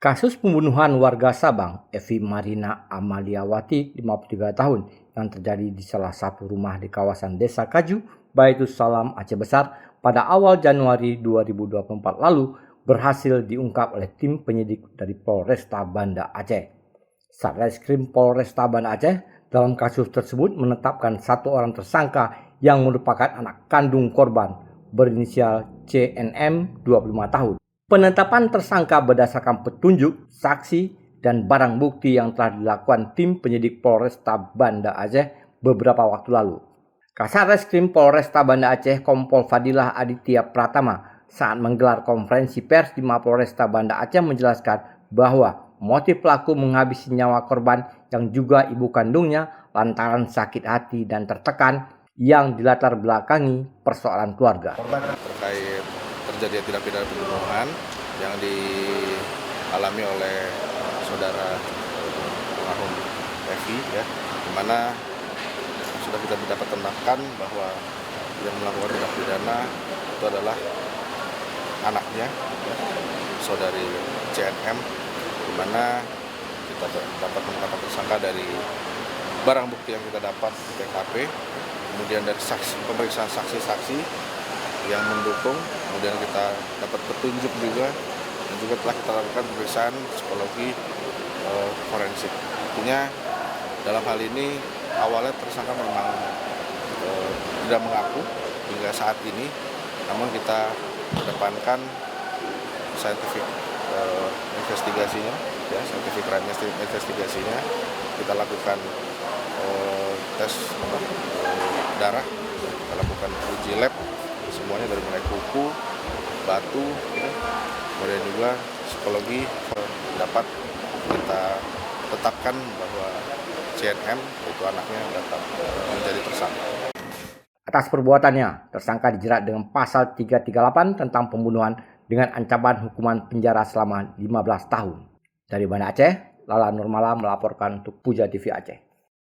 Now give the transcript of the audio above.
Kasus pembunuhan warga Sabang, Evi Marina Amaliawati, 53 tahun, yang terjadi di salah satu rumah di kawasan Desa Kaju, Baitus Salam, Aceh Besar pada awal Januari 2024 lalu berhasil diungkap oleh tim penyidik dari Polresta Banda Aceh. Satreskrim Polresta Banda Aceh dalam kasus tersebut menetapkan satu orang tersangka yang merupakan anak kandung korban berinisial CNM 25 tahun. Penetapan tersangka berdasarkan petunjuk, saksi, dan barang bukti yang telah dilakukan tim penyidik Polresta Banda Aceh beberapa waktu lalu. Kasarreskrim Polresta Banda Aceh Kompol Fadilah Aditya Pratama saat menggelar konferensi pers di Mapolresta Banda Aceh menjelaskan bahwa motif pelaku menghabisi nyawa korban yang juga ibu kandungnya lantaran sakit hati dan tertekan yang dilatar belakangi persoalan keluarga. Korban terkait terjadi tindak pidana pembunuhan yang dialami oleh saudara almarhum Evi, di mana sudah kita dapat tenangkan bahwa yang melakukan tindak pidana itu adalah anaknya, saudari CNM, di mana kita dapat menetapkan tersangka dari barang bukti yang kita dapat di TKP, kemudian dari pemeriksaan saksi-saksi yang mendukung, kemudian kita dapat petunjuk juga, dan juga telah kita lakukan pemeriksaan psikologi forensik. Artinya dalam hal ini awalnya tersangka memang tidak mengaku hingga saat ini, namun kita kedepankan scientific investigasinya, scientific crime investigasinya, kita lakukan tes darah, kita lakukan uji lab semuanya dari mulai kuku, batu, kemudian juga psikologi dapat kita tetapkan bahwa CNM itu anaknya dapat menjadi tersangka. Atas perbuatannya, tersangka dijerat dengan pasal 338 tentang pembunuhan dengan ancaman hukuman penjara selama 15 tahun. Dari Banda Aceh, Lala Nurmala melaporkan untuk Puja TV Aceh.